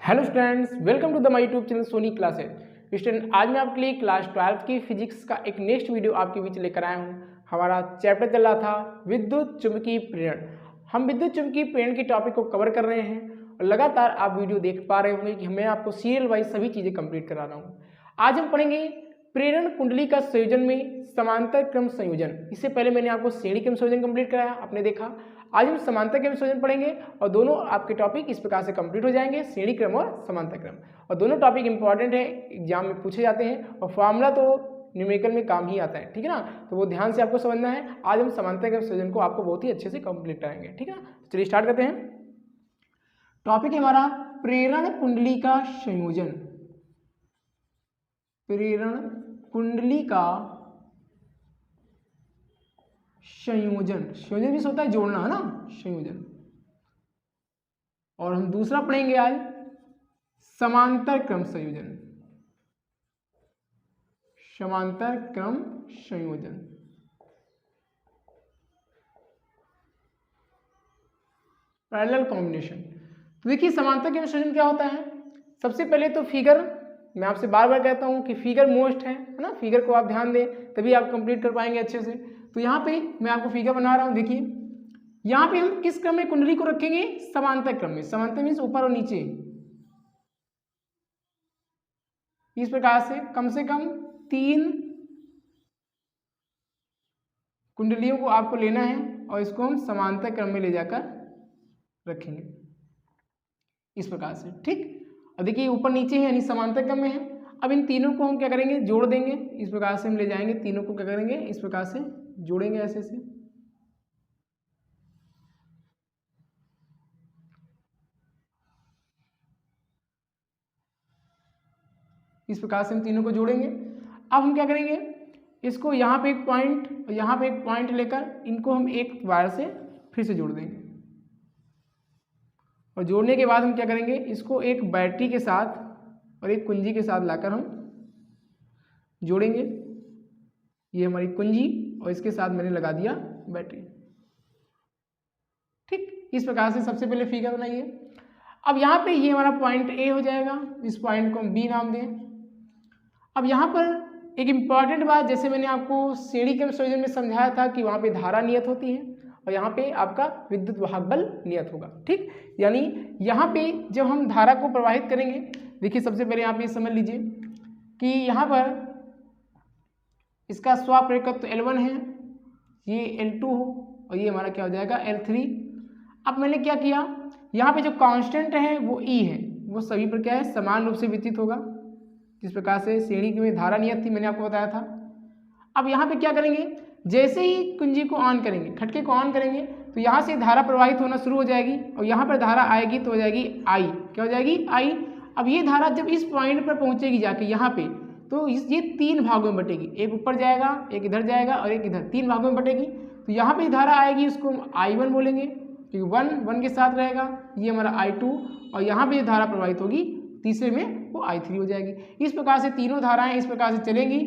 Hello students, welcome to the my YouTube channel Soni classes. Student, आज मैं आपके लिए क्लास 12 की फिजिक्स का एक नेक्स्ट वीडियो आपके बीच लेकर आया हूँ। हमारा चैप्टर चल रहा था विद्युत चुंबकीय प्रेरण। हम विद्युत चुंबकीय प्रेरण के टॉपिक को कवर कर रहे हैं और लगातार आप वीडियो देख पा रहे होंगे कि मैं आपको सीरियल वाइज सभी चीज़ें कंप्लीट करा रहा हूँ। आज हम पढ़ेंगे प्रेरण कुंडली का संयोजन में समांतर क्रम संयोजन। इससे पहले मैंने आपको श्रेणी क्रम संयोजन कंप्लीट कराया, आपने देखा। आज हम समांतर क्रम संयोजन पढ़ेंगे और दोनों आपके टॉपिक इस प्रकार से कंप्लीट हो जाएंगे, श्रेणी क्रम और समांतर क्रम। और दोनों टॉपिक इंपॉर्टेंट है, एग्जाम में पूछे जाते हैं और फॉर्मूला तो न्यूमेरिकल में काम ही आता है, ठीक है ना। तो वो ध्यान से आपको समझना है। आज हम समांतर क्रम संयोजन को आपको बहुत ही अच्छे से कंप्लीट कराएंगे, ठीक है ना। चलिए स्टार्ट करते हैं। टॉपिक है हमारा प्रेरण कुंडली का संयोजन। प्रेरण कुंडली का संयोजन, संयोजन भी होता है जोड़ना, है ना, संयोजन। और हम दूसरा पढ़ेंगे आज समांतर क्रम संयोजन। समांतर क्रम संयोजन। Parallel combination. तो देखिए समांतर क्रम संयोजन क्या होता है। सबसे पहले तो फिगर, मैं आपसे बार बार कहता हूं कि फिगर मोस्ट है ना। फिगर को आप ध्यान दें तभी आप कंप्लीट कर पाएंगे अच्छे से। तो यहाँ पे मैं आपको फिगर बना रहा हूँ, देखिए। यहाँ पे हम किस क्रम में कुंडली को रखेंगे? समांतर क्रम में। समांतर मीन्स ऊपर और नीचे, इस प्रकार से कम 3 कुंडलियों को आपको लेना है और इसको हम समांतर क्रम में ले जाकर रखेंगे इस प्रकार से, ठीक। और देखिए ऊपर नीचे है यानी समांतर क्रम में है। अब इन तीनों को हम क्या करेंगे? जोड़ देंगे। इस प्रकार से हम ले जाएंगे तीनों को, क्या करेंगे? इस प्रकार से जोड़ेंगे, ऐसे से। इस प्रकार से हम तीनों को जोड़ेंगे। अब हम क्या करेंगे? इसको यहाँ पे एक पॉइंट और यहाँ पे एक पॉइंट लेकर इनको हम एक वायर से फिर से जोड़ देंगे। और जोड़ने के बाद हम क्या करेंगे? इसको एक बैटरी के साथ और एक कुंजी के साथ लाकर हम जोड़ेंगे। ये हमारी कुंजी और इसके साथ मैंने लगा दिया बैटरी, ठीक। इस प्रकार से सबसे पहले फिगर बनाइए। अब यहाँ पे ये हमारा पॉइंट ए हो जाएगा, इस पॉइंट को हम बी नाम दें। अब यहाँ पर एक इम्पॉर्टेंट बात, जैसे मैंने आपको श्रेणी क्रम संयोजन में समझाया था कि वहाँ पे धारा नियत होती है और यहाँ पे आपका विद्युत वाहक बल नियत होगा, ठीक। यानी यहाँ पे जब हम धारा को प्रवाहित करेंगे, देखिए सबसे पहले आप ये समझ लीजिए कि यहाँ पर इसका स्वाप्रेरकत्व L1 है, ये L2 हो और ये हमारा क्या हो जाएगा? L3। अब मैंने क्या किया? यहाँ पे जो कांस्टेंट है वो E है, वो सभी पर क्या है? समान रूप से वितरित होगा। जिस प्रकार से श्रेणी में धारा नियत थी, मैंने आपको बताया था। अब यहाँ पे क्या करेंगे? जैसे ही कुंजी को ऑन करेंगे, खटके को ऑन करेंगे, तो यहाँ से धारा प्रवाहित होना शुरू हो जाएगी और यहाँ पर धारा आएगी तो हो जाएगी I। क्या हो जाएगी? I। अब ये धारा जब इस पॉइंट पर पहुँचेगी जाके यहाँ पे, तो ये 3 भागों में बटेगी। एक ऊपर जाएगा, एक इधर जाएगा और एक इधर, 3 भागों में बटेगी। तो यहाँ पे धारा आएगी, उसको हम I1 बोलेंगे क्योंकि 1 के साथ रहेगा। ये हमारा I2 और यहाँ पे धारा प्रवाहित होगी तीसरे में, वो I3 हो जाएगी। इस प्रकार से तीनों धाराएं इस प्रकार से चलेंगी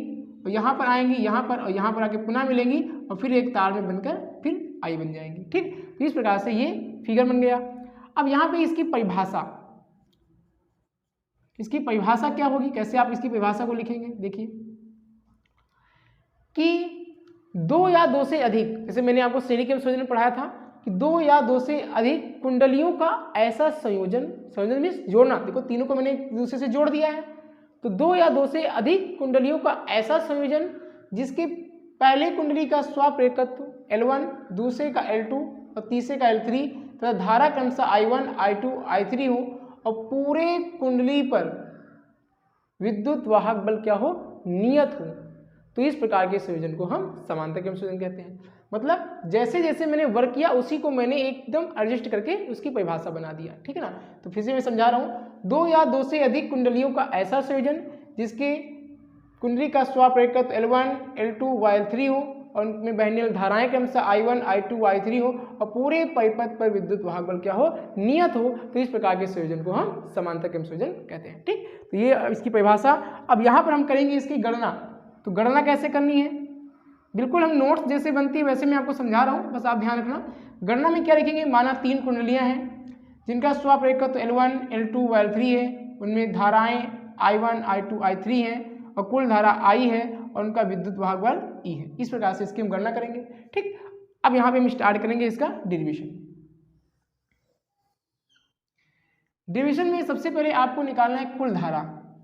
और यहाँ पर आएंगी, यहाँ पर और यहाँ पर आके पुनः मिलेंगी और फिर एक तार में बनकर फिर I बन जाएंगी, ठीक। तो इस प्रकार से ये फिगर बन गया। अब यहाँ पे इसकी परिभाषा क्या होगी? कैसे आप इसकी परिभाषा को लिखेंगे? देखिए कि 2 या 2 से अधिक, जैसे मैंने आपको श्रेणी क्रम संयोजन में पढ़ाया था कि 2 या 2 से अधिक कुंडलियों का ऐसा संयोजन, संयोजन मीन्स जोड़ना। देखो तीनों को मैंने एक दूसरे से जोड़ दिया है। तो 2 या 2 से अधिक कुंडलियों का ऐसा संयोजन जिसके पहले कुंडली का स्वाप्रेरकत्व L1, दूसरे का L2 और तीसरे का L3 तथा धारा क्रमशः I1, I2, I3 हो और पूरे कुंडली पर विद्युत वाहक बल क्या हो? नियत हो, तो इस प्रकार के संयोजन को हम समांतर क्रम संयोजन कहते हैं। मतलब जैसे जैसे मैंने वर्क किया उसी को मैंने एकदम एडजस्ट करके उसकी परिभाषा बना दिया, ठीक है ना। तो फिर से मैं समझा रहा हूँ, 2 या 2 से अधिक कुंडलियों का ऐसा संयोजन जिसके कुंडली का स्वाप्रेरकत्व L1, L2 व L3 हो और उनमें बहने वाली धाराएं क्रमशः I1, I2, I3 हो और पूरे परिपथ पर विद्युत वाहक बल क्या हो? नियत हो, तो इस प्रकार के संयोजन को हम समांतर क्रम संयोजन कहते हैं, ठीक। तो ये इसकी परिभाषा। अब यहाँ पर हम करेंगे इसकी गणना। तो गणना कैसे करनी है? बिल्कुल हम नोट्स जैसे बनती है वैसे मैं आपको समझा रहा हूँ, बस आप ध्यान रखना। गणना में क्या लिखेंगे? माना 3 कुंडलियाँ हैं जिनका स्वाप्रयोग तो L1, L2 व L3 है, उनमें धाराएं I1, I2, I3 हैं और कुल धारा I है और उनका विद्युत वाहक बल E है। इस प्रकार से इसकी हम गणना करेंगे। ठीक, अब यहाँ पे हम स्टार्ट करेंगे इसका डेरिवेशन। डेरिवेशन में सबसे पहले आपको निकालना है कुल धारा।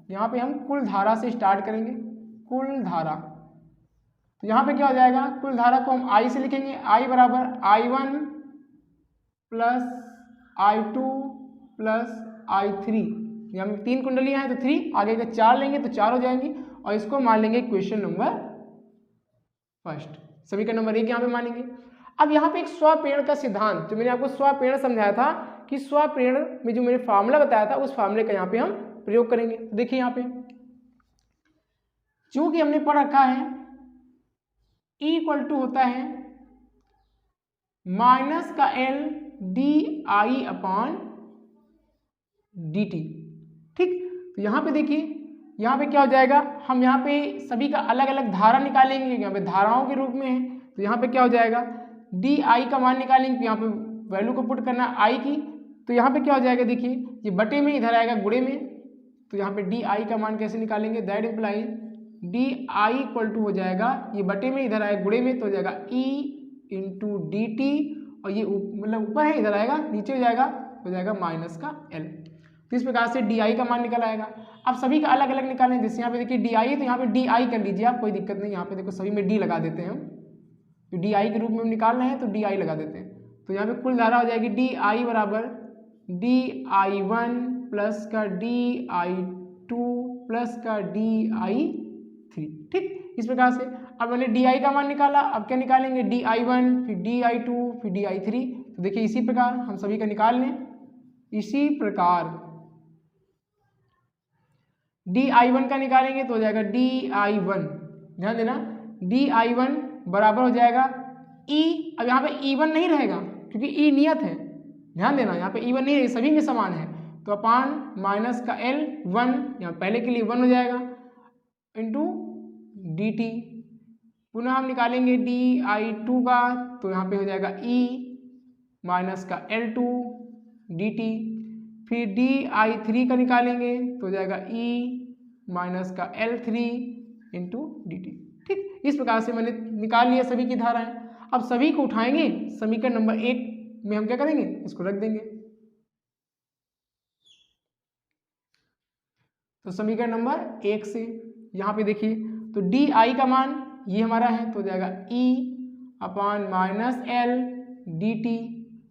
यहाँ पे हम कुल धारा से स्टार्ट करेंगे। कुल धारा, तो यहाँ पे क्या हो जाएगा, कुल धारा को हम I से लिखेंगे, I बराबर I1 plus I2 plus I3। यहाँ में 3 कुंडलियाँ हैं तो 3, आगे का 4 लेंगे तो 4 हो जाएंगी और इसको मान लेंगे क्वेश्चन नंबर फर्स्ट। सभी का नंबर 1 यहाँ पे मानेंगे। अब यहाँ पे एक स्वप्रेरण का सिद्धांत, जो मैंने आपको स्वप्रेरण समझाया था कि स्वप्रेरण में जो मैंने फार्मूला बताया था, उस फार्मूले का यहाँ पे हम प्रयोग करेंगे। तो देखिए यहाँ पे चूंकि हमने पढ़ रखा है E इक्वल टू होता है माइनस का L di अपॉन dt। ठीक, तो यहाँ पे देखिए, यहाँ पे क्या हो जाएगा, हम यहाँ पे सभी का अलग अलग धारा निकालेंगे, यहाँ पे धाराओं के रूप में है। तो यहाँ पे क्या हो जाएगा, di का मान निकालेंगे, यहाँ पे वैल्यू को पुट करना है I की। तो यहाँ पे क्या हो जाएगा, देखिए ये बटे में, इधर आएगा गुणे में। तो यहाँ पे di का मान कैसे निकालेंगे, that imply di equal to हो जाएगा, ये बटे में इधर आएगा गुणे में, तो हो जाएगा E इंटू dt, और ये मतलब ऊपर है, इधर आएगा नीचे हो जाएगा माइनस का L। तो इस प्रकार से di का मान निकल आएगा। अब सभी का अलग अलग निकालें, जैसे यहाँ पे देखिए di है, तो यहाँ पे di कर लीजिए आप, कोई दिक्कत नहीं। यहाँ पे देखो सभी में d लगा देते हैं हम, तो di के रूप में हम निकाल रहे हैं तो di लगा देते हैं। तो यहाँ पे कुल धारा हो जाएगी di बराबर di1 प्लस का di2 प्लस का di3। ठीक, इस प्रकार से अब मैंने di का मान निकाला। अब क्या निकालेंगे, di1 फिर di2 फिर di3। तो देखिए इसी प्रकार हम सभी का निकाल लें। इसी प्रकार di1 का निकालेंगे तो हो जाएगा di1, ध्यान देना, di1 बराबर हो जाएगा E। अब यहाँ पे E1 नहीं रहेगा क्योंकि E नियत है, ध्यान देना, यहाँ पे E1 नहीं है, सभी में समान है। तो अपान माइनस का L1, यहाँ पहले के लिए 1 हो जाएगा, इंटू dt। पुनः हम निकालेंगे di2 का, तो यहाँ पे हो जाएगा E माइनस का L2 dt। फिर di3 का निकालेंगे तो हो जाएगा E माइनस का L3 इंटू dt। ठीक, इस प्रकार से मैंने निकाल लिया सभी की धाराएं। अब सभी को उठाएंगे, समीकरण नंबर 1 में हम क्या करेंगे, इसको रख देंगे। तो समीकरण नंबर 1 से यहाँ पे देखिए, तो di का मान ये हमारा है, तो हो जाएगा E upon minus L dt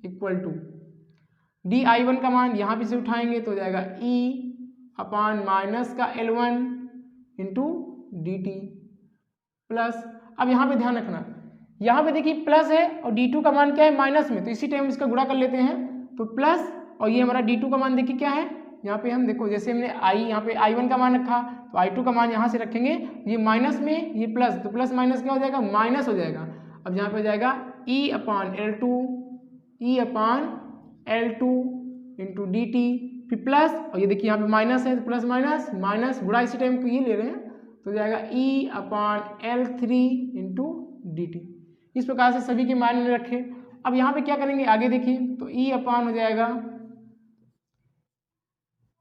equal to di1 का मान यहाँ पे से उठाएंगे तो हो जाएगा E अपान माइनस का L1 इंटू dt प्लस। अब यहाँ पे ध्यान रखना, यहाँ पे देखिए प्लस है और d2 का मान क्या है, माइनस में, तो इसी टाइम इसका गुणा कर लेते हैं। तो प्लस, और ये हमारा d2 का मान देखिए क्या है, यहाँ पे हम देखो, जैसे हमने यहाँ पे i1 का मान रखा, तो i2 का मान यहाँ से रखेंगे, ये माइनस में, ये प्लस, तो प्लस माइनस क्या हो जाएगा, माइनस हो जाएगा। अब यहाँ पे हो जाएगा E अपान L2 इंटू dt, फिर प्लस, और ये देखिए यहाँ पे माइनस है, तो प्लस माइनस माइनस गुणा इसी टाइम को ये ले रहे हैं, तो हो जाएगा E अपान L3 इंटू dt। इस प्रकार से सभी के मान में रखें। अब यहाँ पे क्या करेंगे, आगे देखिए, तो E अपान हो जाएगा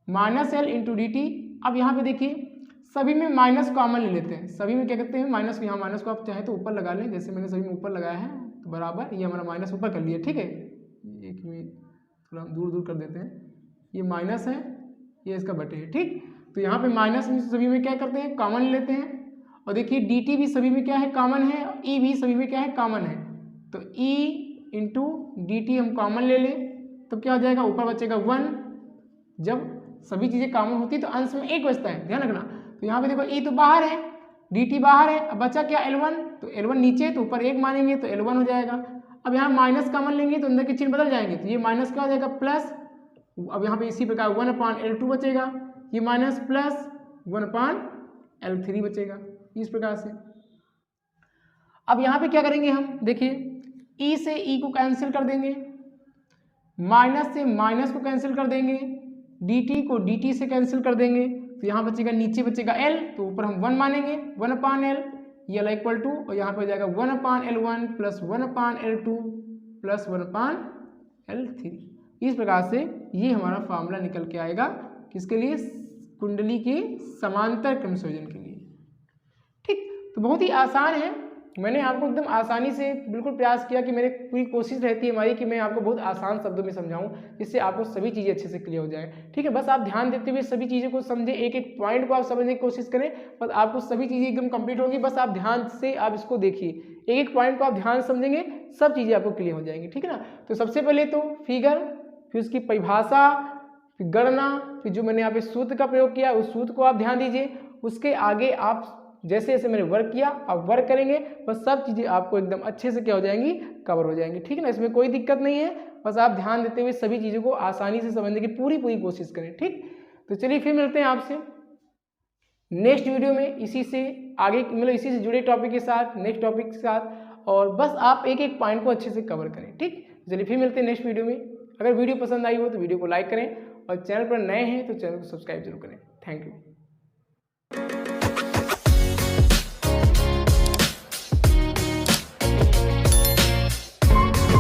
माइनस L इंटू dt। अब यहाँ पे देखिए सभी में माइनस कॉमन ले लेते हैं, सभी में क्या करते हैं, माइनस को, यहाँ माइनस को आप चाहे तो ऊपर लगा लें, जैसे मैंने सभी में ऊपर लगाया है, तो बराबर ये हमारा माइनस ऊपर कर लिया। ठीक है, एक में थोड़ा दूर दूर कर देते हैं, ये माइनस है, ये इसका बटे है। ठीक, तो यहाँ पे माइनस में सभी में क्या करते हैं, कॉमन लेते हैं, और देखिए dt भी सभी में क्या है, कॉमन है, और E भी सभी में क्या है, कॉमन है। तो E इंटू dt हम कॉमन ले लें तो क्या हो जाएगा, ऊपर बचेगा 1। जब सभी चीज़ें कॉमन होती है तो अंश में 1 बचता है, ध्यान रखना। तो यहाँ पे देखो E तो बाहर है, dt बाहर है, अब बचा क्या, L1, तो L1 नीचे, तो ऊपर 1 मानेंगे तो L1 हो जाएगा। अब यहाँ माइनस कॉमन लेंगे तो अंदर के चिन्ह बदल जाएंगे, तो ये माइनस क्या हो जाएगा, प्लस। अब यहाँ पे इसी प्रकार 1 अपान L2 बचेगा, ये माइनस प्लस 1 अपान L3 बचेगा, इस प्रकार से। अब यहाँ पे क्या करेंगे हम, देखिए E से E को कैंसिल कर देंगे, माइनस से माइनस को कैंसिल कर देंगे, dt को dt से कैंसिल कर देंगे, तो यहाँ बचेगा, नीचे बचेगा L, तो ऊपर हम 1 मानेंगे, 1 अपान L, ये L इक्वल टू, और यहाँ पे हो जाएगा 1 अपान L1 प्लस 1 अपान L2 प्लस 1 अपान L3। इस प्रकार से ये हमारा फार्मूला निकल के आएगा किसके लिए, कुंडली के समांतर क्रम संयोजन के लिए। ठीक, तो बहुत ही आसान है, मैंने आपको एकदम आसानी से बिल्कुल प्रयास किया कि मेरी पूरी कोशिश रहती है हमारी कि मैं आपको बहुत आसान शब्दों में समझाऊं जिससे आपको सभी चीज़ें अच्छे से क्लियर हो जाए। ठीक है, बस आप ध्यान देते हुए सभी चीज़ों को समझें, एक एक पॉइंट को आप समझने की कोशिश करें, बस आपको सभी चीज़ें एकदम कंप्लीट होंगी। बस आप ध्यान से आप इसको देखिए, एक एक पॉइंट को आप ध्यान से समझेंगे, सब चीज़ें आपको क्लियर हो जाएंगी। ठीक है ना, तो सबसे पहले तो फिगर, फिर उसकी परिभाषा, फिर गणना, फिर जो मैंने यहाँ पे सूत्र का प्रयोग किया उस सूत्र को आप ध्यान दीजिए। उसके आगे आप जैसे जैसे मैंने वर्क किया आप वर्क करेंगे, बस सब चीज़ें आपको एकदम अच्छे से क्या हो जाएंगी, कवर हो जाएंगी। ठीक है ना, इसमें कोई दिक्कत नहीं है, बस आप ध्यान देते हुए सभी चीज़ों को आसानी से समझने की पूरी कोशिश करें। ठीक, तो चलिए फिर मिलते हैं आपसे नेक्स्ट वीडियो में इसी से आगे, मतलब इसी से जुड़े टॉपिक के साथ, नेक्स्ट टॉपिक के साथ, और बस आप एक एक पॉइंट को अच्छे से कवर करें। ठीक, चलिए फिर मिलते हैं नेक्स्ट वीडियो में। अगर वीडियो पसंद आई हो तो वीडियो को लाइक करें और चैनल पर नए हैं तो चैनल को सब्सक्राइब जरूर करें। Thank you.